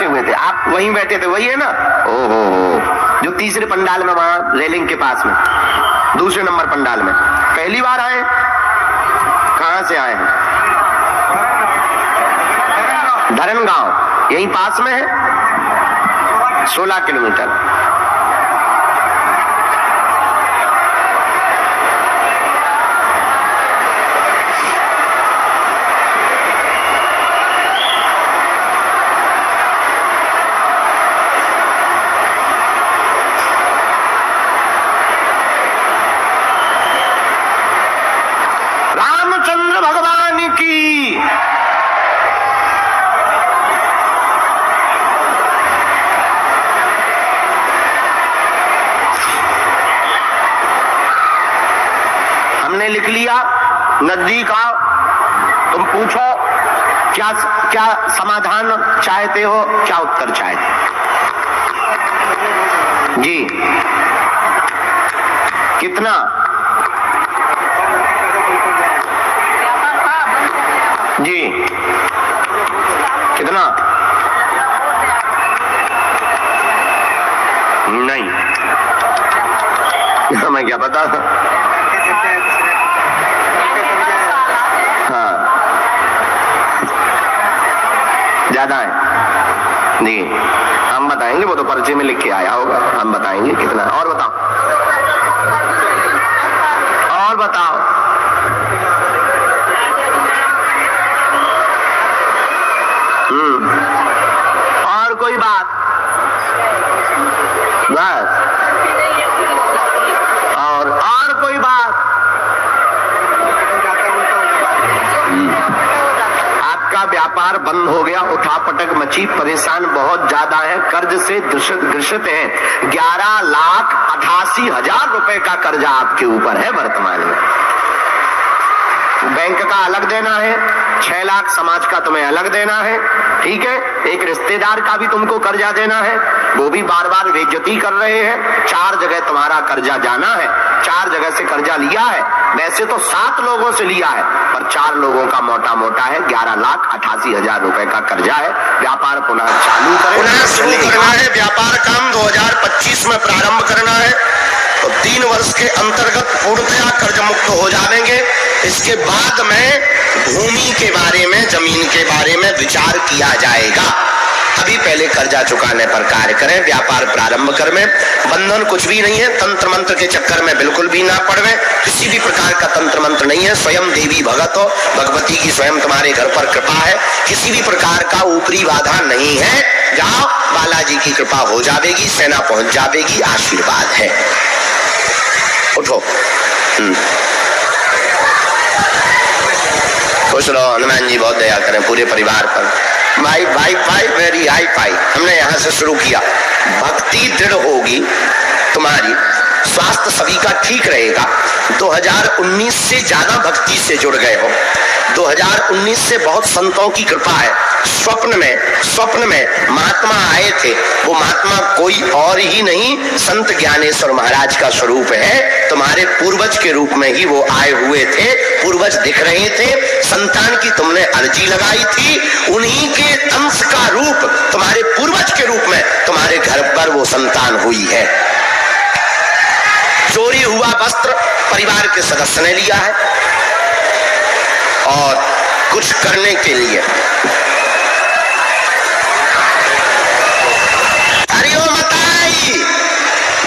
बैठे हुए थे, आप वहीं बैठे थे, वही है ना? ओहो, जो तीसरे पंडाल में वहां रेलिंग के पास में, दूसरे नंबर पंडाल में। पहली बार आए? कहां से आए हैं? धरनगांव, यहीं पास में है, 16 किलोमीटर। रामचंद्र भगवान की। हमने लिख लिया, नजदीक आओ, तुम पूछो क्या क्या समाधान चाहते हो, क्या उत्तर चाहते हो? जी, कितना? जी, कितना? नहीं, हमें क्या पता। हाँ, ज्यादा है जी, हम बताएंगे, वो तो पर्चे में लिख के आया होगा, हम बताएंगे कितना। और बताओ, और बताओ। और कोई बात? बस? और कोई बात? आपका व्यापार बंद हो गया, उठापटक मची, परेशान बहुत ज्यादा है, कर्ज से ग्रसित हैं। 11,88,000 रुपए का कर्जा आपके ऊपर है वर्तमान में। बैंक का अलग देना है, 6 लाख समाज का तुम्हें अलग देना है, ठीक है? एक रिश्तेदार का भी तुमको कर्जा देना है, वो भी बार बार बेइज्जती कर रहे हैं। 4 जगह तुम्हारा कर्जा जाना है, 4 जगह से कर्जा लिया है। वैसे तो 7 लोगों से लिया है, पर 4 लोगों का मोटा मोटा है, 11,88,000 रुपए का कर्जा है। व्यापार पुनः चालू करें, पुनः शुरू करना है। व्यापार काम 2025 में प्रारंभ करना है, तो 3 वर्ष के अंतर्गत पूर्णतया कर्ज मुक्त हो जाएंगे। इसके बाद में भूमि के बारे में, जमीन के बारे में विचार किया जाएगा। अभी पहले कर्जा चुकाने पर कार्य करें, व्यापार प्रारंभ करें। बंधन कुछ भी नहीं है, तंत्र मंत्र के चक्कर में बिल्कुल भी ना पड़वे। किसी भी प्रकार का तंत्र मंत्र नहीं है, स्वयं देवी भगत हो, भगवती की स्वयं तुम्हारे घर पर कृपा है। किसी भी प्रकार का ऊपरी बाधा नहीं है। जाओ, बालाजी की कृपा हो जाएगी, सेना पहुंच जाएगी, आशीर्वाद है। उठो, खुश रहो, हनुमान जी बहुत दया करें पूरे परिवार पर। भाई भाई भाई वेरी हाई फाई। हमने यहाँ से शुरू किया, भक्ति दृढ़ होगी तुम्हारी, स्वास्थ्य सभी का ठीक रहेगा। 2019 से ज्यादा भक्ति से जुड़ गए हो, 2019 से बहुत संतों की कृपा है। स्वप्न में महात्मा आए थे, वो महात्मा कोई और ही नहीं, संत ज्ञानेश्वर महाराज का स्वरूप है। तुम्हारे पूर्वज के रूप में ही वो आए हुए थे, पूर्वज दिख रहे थे। संतान की तुमने अर्जी लगाई थी, उन्हीं के अंश का रूप, तुम्हारे पूर्वज के रूप में तुम्हारे घर पर वो संतान हुई है। चोरी हुआ वस्त्र परिवार के सदस्य ने लिया है, और कुछ करने के लिए हरिओम बताई,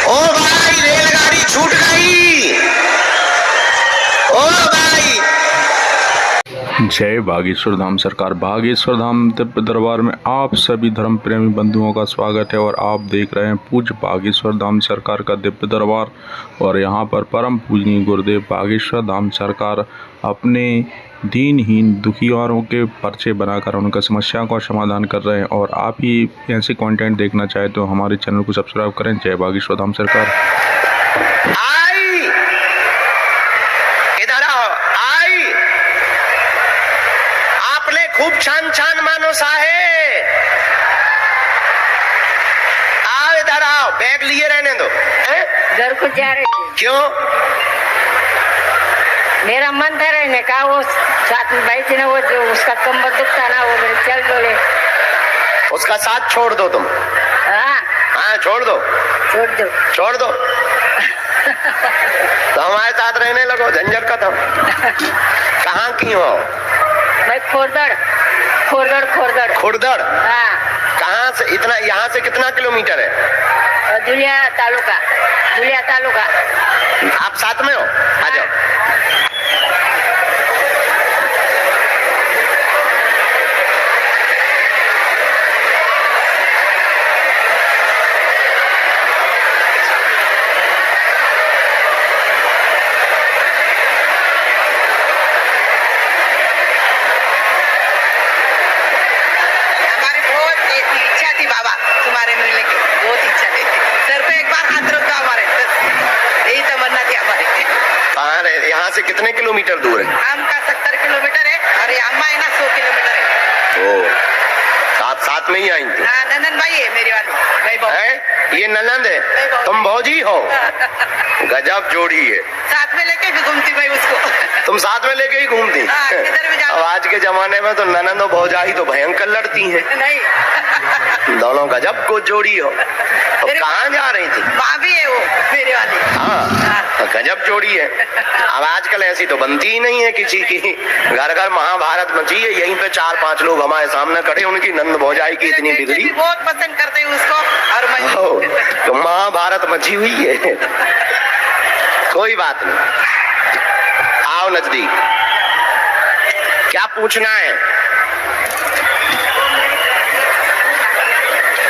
ओ भाई रेलगाड़ी छूट गई, ओ भाई। जय बागेश्वर धाम सरकार। बागेश्वर धाम दिव्य दरबार में आप सभी धर्म प्रेमी बंधुओं का स्वागत है, और आप देख रहे हैं पूज्य बागेश्वर धाम सरकार का दिव्य दरबार। और यहाँ पर परम पूजनीय गुरुदेव बागेश्वर धाम सरकार अपने दीनहीन दुखियारों के पर्चे बनाकर उनका समस्या का समाधान कर रहे हैं। और आप ही ऐसे कंटेंट देखना चाहे तो हमारे चैनल को सब्सक्राइब करें। जय बागेश्वर धाम सरकार। इधर आओ, आई, आपने खूब छान छान मानस आहे। आओ इधर आओ, बैग लिए रहने दो। घर को जा रहे थे। क्यों? मेरा मन था रहने का, वो साथ में भाई थी ना, वो जो उसका कमर दुखता ना, वो मेरे चल बोले उसका साथ छोड़ दो तुम। हाँ हाँ छोड़ दो, छोड़ दो। छोड़ दो। तो हमारे साथ रहने लगो, झंझट खत्म। कहाँ की हो? मैं खोरदड़ खोरदड़ खोरदड़। खुरदड़? हाँ कहाँ से? इतना यहाँ से कितना किलोमीटर है? दुलिया तालुका, दुलिया तालुका। आप साथ में हो? आ जाओ। हमारी बहुत इच्छा थी बाबा तुम्हारे मिलने की, बहुत इच्छा थी। सर पे एक बार हाथ रख दो हमारे, बस यही तमन्ना थी हमारी। कहाँ रहे? यहाँ से कितने किलोमीटर दूर है? आम का 70 किलोमीटर है और ये अम्मा है ना 100 किलोमीटर है। ओ, साथ में ही आई थी? हाँ नंदन भाई है मेरी वाली, भाई बहू। है? ये ननंद है? तुम भौजी हो? गजब जोड़ी है। साथ में लेके भी घूमती भाई उसको। तुम साथ में लेके ही घूमती? हाँ, किधर भी जाओ। अब आज के जमाने में तो ननंद और भौजाई तो भयंकर लड़ती हैं। नहीं दोनों गजब को जोड़ी हो। तो कहाँ जा रही थी? भाभी है वो मेरी वाली। हाँ तो गजब जोड़ी है। अब आजकल ऐसी तो बनती ही नहीं है किसी की। घर घर महाभारत मची है। यहीं पे 4-5 लोग हमारे सामने खड़े, उनकी नंद भौजाई की इतनी मेरे बेटे बिगड़ी। भी बहुत पसंद करते हैं उसको और मैं। तो महाभारत मची हुई है। कोई बात नहीं, आओ नजदीक। क्या पूछना है?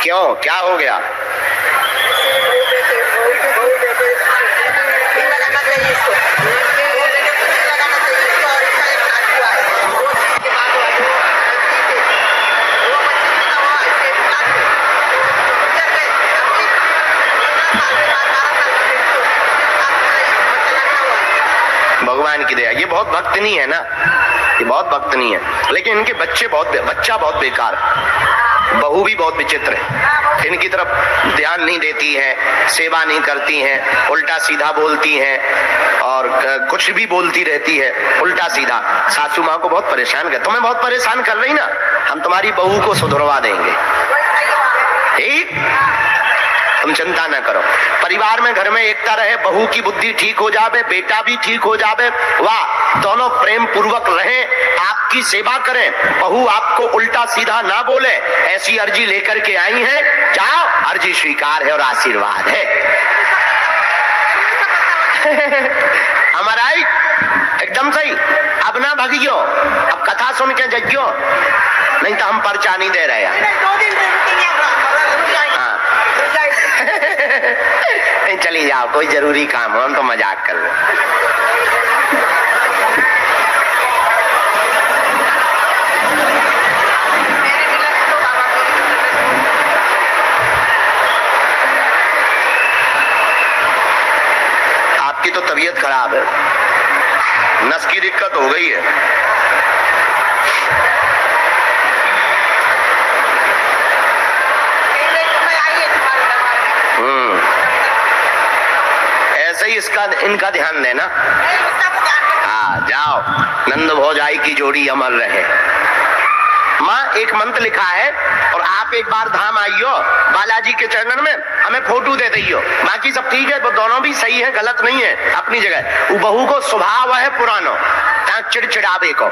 क्यों, क्या हो गया? भगवान की दया। ये बहुत भक्तनी है ना, ये बहुत भक्तनी है, लेकिन इनके बच्चा बहुत बेकार, बहू भी बहुत विचित्र है। इनकी तरफ ध्यान नहीं देती है, सेवा नहीं करती है, उल्टा सीधा बोलती है और कुछ भी बोलती रहती है उल्टा सीधा। सासू माँ को बहुत परेशान कर, तुम्हें बहुत परेशान कर रही ना, हम तुम्हारी बहू को सुधरवा देंगे, ठीक? तुम चिंता न करो। परिवार में, घर में एकता रहे, बहू की बुद्धि ठीक हो जावे, बेटा भी ठीक हो जावे, वाह, दोनों प्रेम पूर्वक रहें, आपकी सेवा करें, बहू आपको उल्टा सीधा ना बोले, ऐसी अर्जी लेकर के आई है। जाओ, अर्जी स्वीकार है और आशीर्वाद है। हमारा एकदम सही। अब ना भगियो, अब कथा सुन के जगियो, नहीं तो हम पर्चा नहीं दे रहे हैं। 2 दिन में रुकेंगे। नहीं, चली जाओ, कोई जरूरी काम हो, हम तो मजाक कर रहे हैं। आपकी तो तबीयत खराब है, नस की दिक्कत हो गई है। ऐसे ही इनका ध्यान देना। हाँ, जाओ, नंद भौजाई की जोड़ी अमर रहे। माँ, एक मंत्र लिखा है और आप एक बार धाम आइयो बालाजी के चरणन में, हमें फोटो दे दियो। बाकी सब ठीक है, वो दोनों भी सही है, गलत नहीं है अपनी जगह। वो बहू को स्वभाव है पुरानो, चिड़चिड़ावे को,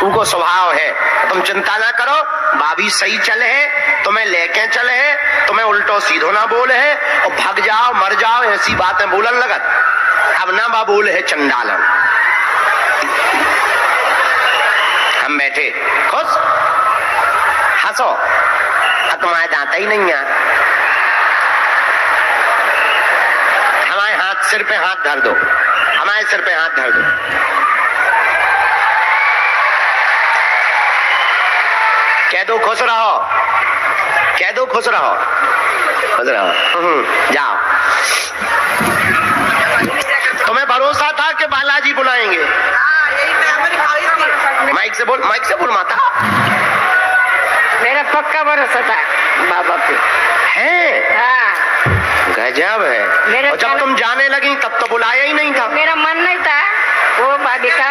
उनको स्वभाव है। तुम चिंता ना करो, भाभी सही चले है, तुम्हें लेके चले है, तुम्हें उल्टो सीधो ना बोले है, और भाग जाओ मर जाओ ऐसी बातें बोलन लगत। अब ना बा बोले है चंडालन। हम बैठे खुश, हंसो, तुम्हारे दांत ही नहीं है। हमारे हाथ सिर पे हाथ धर दो, हमारे सिर पे हाथ धर दो। कह दो खुश रहो, कह दो खुश रहो, खुश रहो। जाओ। तुम्हें भरोसा था कि बालाजी बुलाएंगे। माइक से बोल, माइक से बोल माता। मेरा पक्का भरोसा था बाबा पे। है? हाँ। गजब है। और जब तुम जाने लगी तब तो बुलाया ही नहीं था। मेरा मन नहीं था, वो भाभी का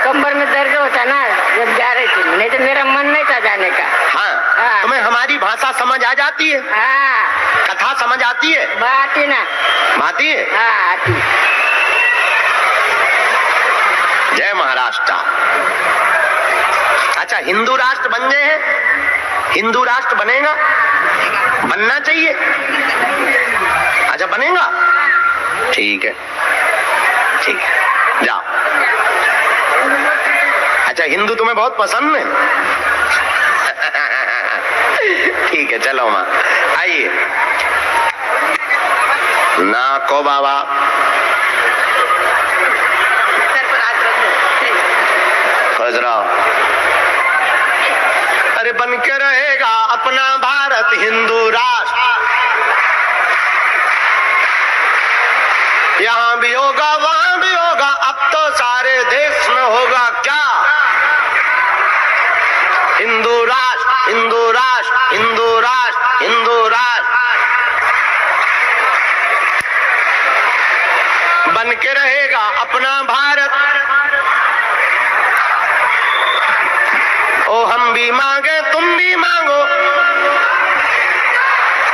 कमर में दर्द होता ना जब जा रही थी, नहीं तो मेरा मन नहीं था जाने का। हाँ, हाँ। तुम्हें हमारी भाषा समझ आ जाती है? हाँ कथा समझ आती है? बाटी ना आती है? हाँ आती जय महाराष्ट्र। अच्छा, हिंदू राष्ट्र बन गए हैं? हिंदू राष्ट्र बनेगा? बनना चाहिए। अच्छा, बनेगा? ठीक है, ठीक है, जाओ। अच्छा, हिंदू तुम्हें बहुत पसंद है? ठीक है, चलो माँ, आइए। ना को बाबा, सर पर हाथ रख दो। खुश रहो। अरे बन के रहेगा अपना भारत हिंदू राष्ट्र, यहाँ भी होगा वहां भी होगा, अब तो सारे देश में होगा क्या? हिंदू राष्ट्र, हिंदू राष्ट्र, हिंदू राष्ट्र, हिंदू राष्ट्र बन के रहेगा अपना भारत। ओ हम भी मांगे तुम भी मांगो,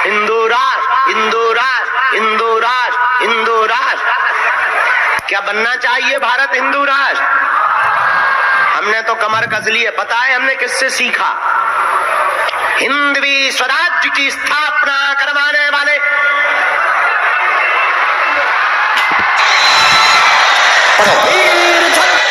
हिंदू राष्ट्र, हिंदू राष्ट्र, हिंदू राष्ट्र, हिंदू राष्ट्र। क्या बनना चाहिए भारत हिंदू राष्ट्र? हमने तो कमर कस ली है। पता है हमने किससे सीखा? हिंदवी स्वराज्य की स्थापना करवाने वाले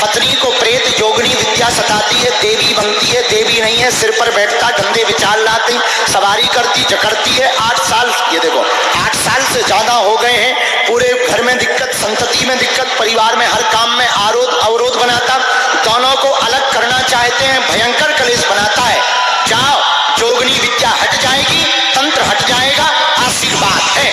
पत्नी को प्रेत जोगनी विद्या सताती है, देवी बनती है, देवी नहीं है, सिर पर बैठता गंदे विचार लाती, सवारी करती जकड़ती है। 8 साल, ये देखो 8 साल से ज्यादा हो गए हैं, पूरे घर में दिक्कत, संतति में दिक्कत, परिवार में हर काम में अवरोध बनाता, दोनों को अलग करना चाहते हैं, भयंकर कलेश बनाता है। जाओ, जोगनी विद्या हट जाएगी, तंत्र हट जाएगा, आशीर्वाद है।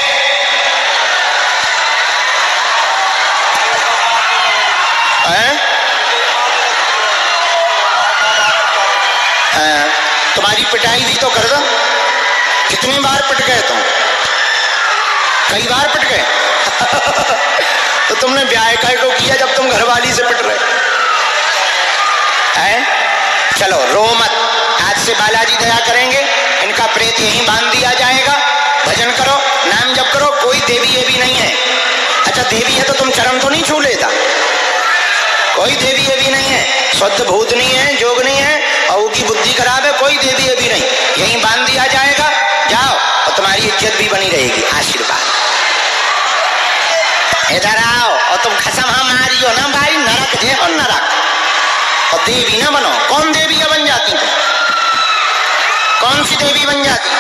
तुम्हारी पिटाई भी तो कर दो। कितनी बार पिट गए तुम? कई बार पिट गए। तो तुमने ब्याह का को किया जब तुम घरवाली से पिट रहे हैं? चलो रो मत, आज से बालाजी दया करेंगे, इनका प्रेत यहीं बांध दिया जाएगा। भजन करो, नाम जप करो, कोई देवी ये भी नहीं है। अच्छा, देवी है तो तुम चरण तो नहीं छू लेता? कोई देवी ये भी नहीं है, शुद्ध भूत नहीं है, जोग नहीं है, और की बुद्धि खराब है, कोई देवी ये भी नहीं, यहीं बांध दिया जाएगा। जाओ, और तुम्हारी इज्जत भी बनी रहेगी। आशीर्वाद। इधर आओ, और तुम खसम मारियो ना भाई, नरक जे और नरक, और देवी ना बनो। कौन देवी बन जाती तुम? कौन सी देवी बन जाती?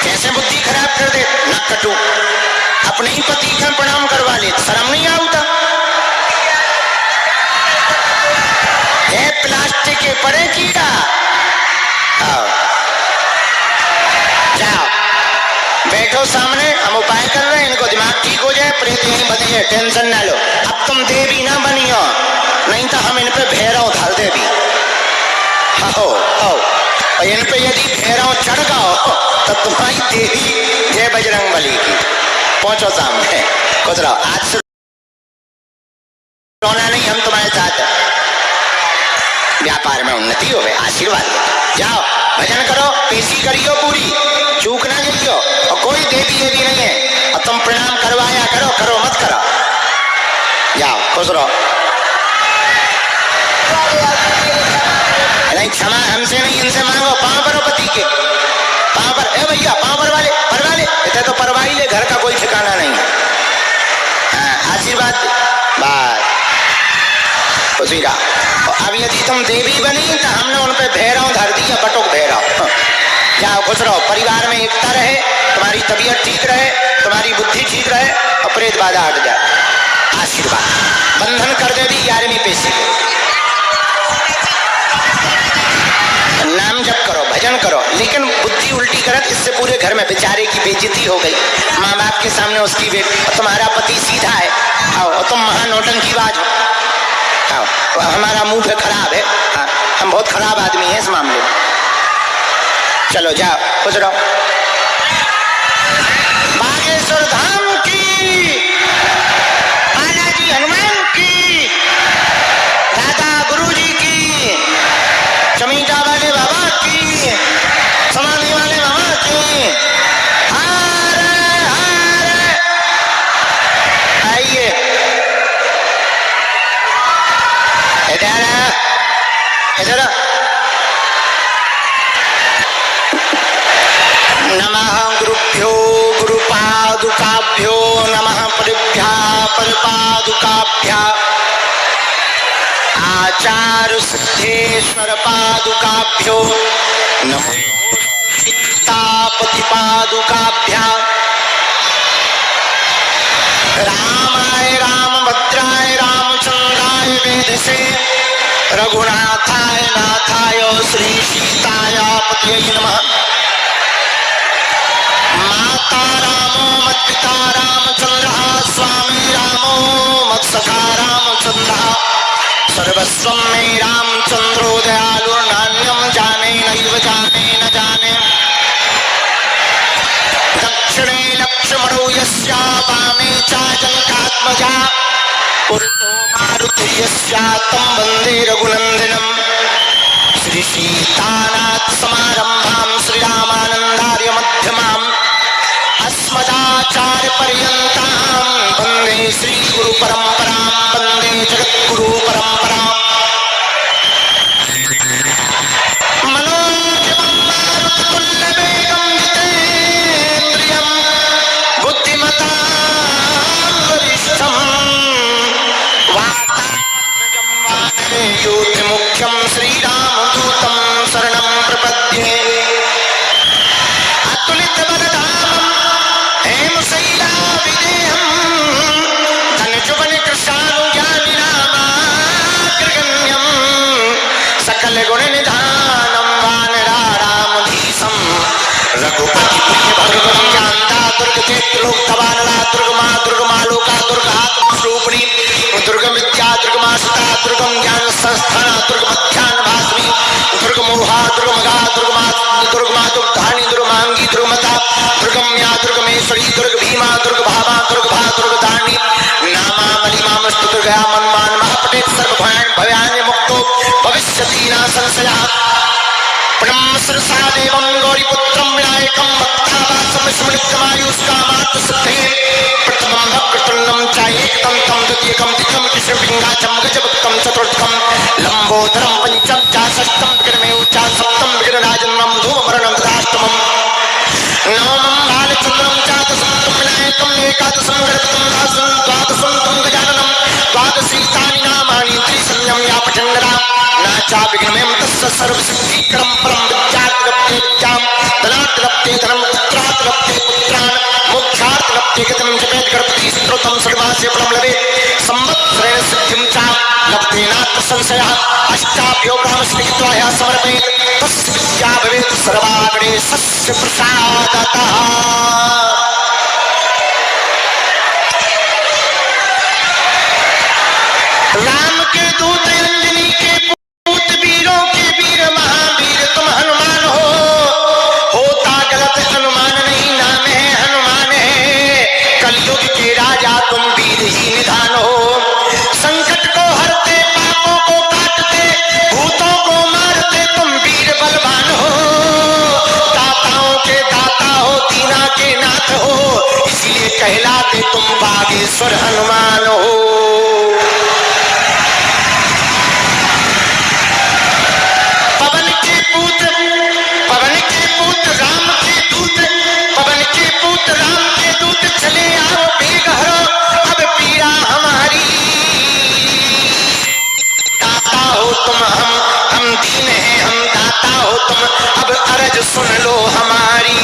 कैसे बुद्धि खराब कर दे, ना कटू, अपने ही पति का प्रणाम करवा ले, शर्म नहीं आता? प्लास्टिक के पड़े कीड़ा। जाओ, बैठो सामने, हम उपाय कर रहे हैं, इनको दिमाग ठीक हो जाए, प्रेत यहीं बने जाए, टेंशन ना लो। अब तुम देवी ना बनियो, नहीं तो हम इन पे भैरव धर दे भी। और इन पे यदि भैरव चढ़ गओ तो तुम्हारी देवी जय बजरंग बली की। पहुंचो सामने, खुद रहो। आज से रोना नहीं, हम तुम्हारे साथ हैं। व्यापार में उन्नति हो गए, आशीर्वाद जाओ, भजन करो, पेशी करियो पूरी, चूक ना जाइयो, और कोई देवी ये भी नहीं है, और तुम प्रणाम करवाया करो, करो मत करो। जाओ, खुश रहो। नहीं, क्षमा हमसे नहीं, इनसे मांगो, पांव परो पति के, पांव पर। ए भैया, पांव परवा ले, इतने तो परवाही ले, घर का कोई ठिकाना नहीं है। हाँ, आशीर्वाद, बात खुशी का। अब यदि तुम देवी बनी तो हमने उन पे भैरव धर दिया, बटुक भैरव। जाओ, खुश रहो, परिवार में एकता रहे, तुम्हारी तबीयत ठीक रहे, तुम्हारी बुद्धि ठीक रहे, और प्रेत बाधा हट जाए। आशीर्वाद। बंधन कर दे दी 11वीं पेशी के। नाम जप करो, भजन करो, लेकिन बुद्धि उल्टी करत, इससे पूरे घर में बेचारे की बेइज्जती हो गई। माँ बाप के सामने उसकी और तुम्हारा पति सीधा है, और तुम महानौटंकीबाज हो, हमारा मुंह पे खराब है, हम बहुत खराब आदमी हैं इस मामले में। चलो जाओ, खुश रहो। बागेश्वर धाम की, बालाजी हनुमान की, दादा गुरुजी की, चमीटा वाले बाबा की। नमः गुरुभ्यो गुरुपादुकाभ्यो नमः परेभ्यः परपादुकाभ्यः आचार्य सिद्धेश्वर पादुकाभ्यो नमो सीतापति पादुकाभ्यः रामाय रामभद्राय रामचंद्राय वेधसे रघुनाथाय नाथाय श्री सीताय पतये नमः। माता रामो मत्पिता रामचंद्रः स्वामी रामो मत्सखा रामचंद्रः सर्वस्वं मे रामचंद्रो दयालुर्नान्यं जाने नैव जाने न जाने। दक्षिणे लक्ष्मणो यस्य वामे च जनकात्मजा पुरतो मारुतिः यस्य तं वन्दे रघुनन्दनम्। श्री सीतानाथ समारंभां श्रीरामानन्दार्य मध्यमाम् अस्मदाचार्य पर्यन्तां वन्दे श्री गुरु परंपरां वन्दे जगद्गुरु परंपरां। मनोजवं मारुततुल्यवेगं जितेन्द्रियं बुद्धिमतां वरिष्ठं वातात्मजं वानरयूथमुख्यं श्रीरामदूतं शरणं प्रपद्ये। अतुलितबलधामं हेमशैलाविदेहं धनजुवनकृशानुज्ञानिनामाग्रगण्यं सकलगुणनिधानं वानरारामधीशं रघुपतिप्रियभर्गं ज्ञानदा दुर्गचेत्रोक्तवानला दुर्गमा दुर्गमालोका दुर्गात्मस्वरूपिणी दुर्गमिद्या दुर्गमासुता दुर्गम ज्ञानसंस्थाना दुर्गमध्याह्नभासिनी दुर्गमोहा दुर्गमगा दुर्गमा दुर्गमा दुर्धानी दुर्गमांगी दुर्गमता दुर्गम्या दुर्गमेश्वरी दुर्गभीमा दुर्गभामा दुर्गभा दुर्गदानी नामा मलिमामस्तु दुर्गया मन्मान महापटेत सर्वभयान भयानि मुक्तो भविष्यति न संशयः। प्रणम सरसा देवं गौरीपुत्रं विनायकं भक्तावासं स्मृतमायुष्कामार्थसिद्धे प्रथमं वक्रतुण्डं च एकदन्तं द्वितीयकं द्वितीयं कृष्णपिङ्गाचं गजभक्तं चतुर्थकं लम्बोदरं पञ्चमं च षष्ठं विक्रमेव च सप्तमं विघ्नराजन्मं धूममरणं तथाष्टमं नवमं बालचन्द्रं च दशमं तं विनायकम् एकादशं गणपतिं द्वादशं तं गजाननं द्वादशीतानि नामानि त्रिसंज्ञं या पठन्नरा नाचा विघ्नमें तस्य सर्वसिद्धिकरं परं विद्यार्थलब्धे विद्यां धनार्थलब्धे धनं पुत्रार्थलब्धे पुत्रान् मोक्षार्थलब्धे गतिं जपेत् गणपति स्तोत्रं सर्वमासे फलं लभेत् संवत्सरेण सिद्धिं च लब्धे नात्र संशयः। अष्टाभ्यो ब्रह्मश्रीत्वा ह्यः समर्पयेत् तस्य विद्या भवेत् सर्वागणेशस्य प्रसादतः। राम के दूत अंजनी के पूत वीरों के वीर महावीर तुम हनुमान हो। होता गलत अनुमान नहीं नाम है हनुमान है। कलयुग के राजा तुम वीर ही निधान हो। संकट को हरते पापों को काटते भूतों को मारते तुम वीर बलवान हो। दाताओं के दाता हो दीना के नाथ हो इसलिए कहलाते तुम बागेश्वर हनुमान हो। पवन के पूत राम के दूत पवन के पूत राम के दूत चले आओ बेग हरो अब पीड़ा हमारी। दाता हो तुम हम दीन हैं हम दाता हो तुम अब अरज सुन लो हमारी।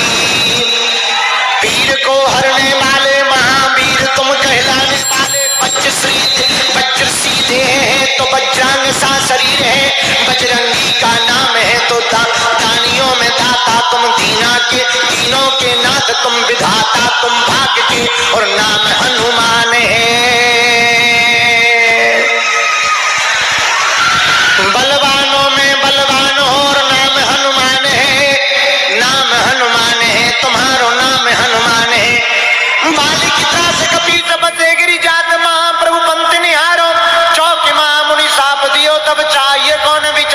पीर को हरने वाले महावीर तुम कहलाने वाले वज्र सीधे हैं तो वज्रांग सा शरीर है। बजरंगी का नाम है तो दानियों में दाता तुम दीनों के नाथ तुम विधाता तुम भाग्य के और नाम हनुमान है। बलवानों में बलवान हो और नाम हनुमान है। नाम हनुमान है तुम्हारो नाम हनुमान है। बाली की त्रास कपीत बते गिरी जात महाप्रभु पंथ निहारो चौक मुनि साप दियो तब चाहिए कौन विचार।